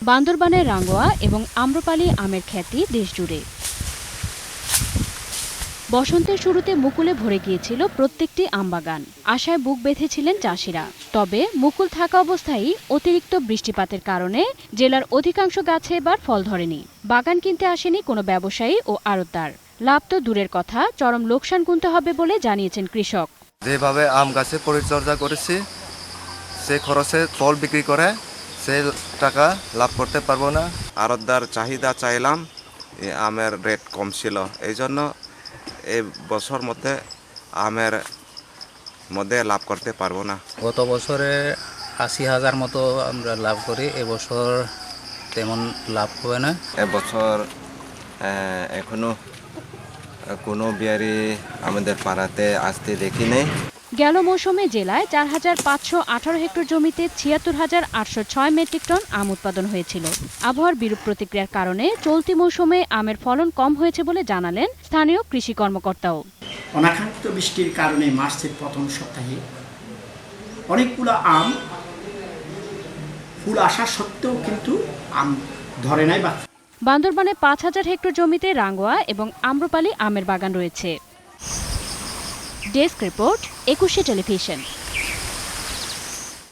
বান্দরবানের রাঙ্গুয়া এবং আম্রপালি আমের খ্যাতি দেশজুড়ে। বসন্তের শুরুতে মুকুলে ভরে গিয়েছিল প্রত্যেকটি আমবাগান। আশায় বুক বেঁধেছিলেন চাষিরা। তবে মুকুল থাকা অবস্থায় অতিরিক্ত বৃষ্টিপাতের কারণে জেলার অধিকাংশ গাছে এবার ফল ধরেনি। বাগান কিনতে আসেনি কোনো ব্যবসায়ী ও আড়তদার। লাভ তো দূরের কথা, চরম লোকসান গুনতে হবে বলে জানিয়েছেন কৃষক। যেভাবে আম গাছে পরিচর্যা করেছি, সে খরচে ফল বিক্রি করে সে টাকা লাভ করতে পারবো না। আড়তদার চাহিদা চাইলাম, আমের রেট কম ছিল, এই জন্য এই বছর মধ্যে আমের মধ্যে লাভ করতে পারবো না। গত বছরে ৮০,০০০ মতো আমরা লাভ করি, এবছর তেমন লাভ হবে না। এবছর এখনো কোনো বিয়ারি আমাদের পাড়াতে আসতে দেখি নেই। গেল মৌসুমে জেলায় ৪,৫১৮ হেক্টর জমিতে ৭৬,৮০৬ মেট্রিক টন আম উৎপাদন হয়েছিল। আবহাওয়ার বিরূপ প্রতিক্রিয়ার কারণে চলতি মৌসুমে আমের ফলন কম হয়েছে বলে জানালেন স্থানীয় কৃষি কর্মকর্তাও। অনাকাঙ্ক্ষিত বৃষ্টির কারণে মার্চের প্রথম সপ্তাহে অনেকগুলো আম ফুল আসা সত্ত্বেও কিন্তু আম ধরে নাই। বান্দরবানে ৫,০০০ হেক্টর জমিতে রাঙ্গুয়া এবং আম্রপালি আমের বাগান রয়েছে। ডেস্ক রিপোর্ট, ২১শে টেলিভিশন।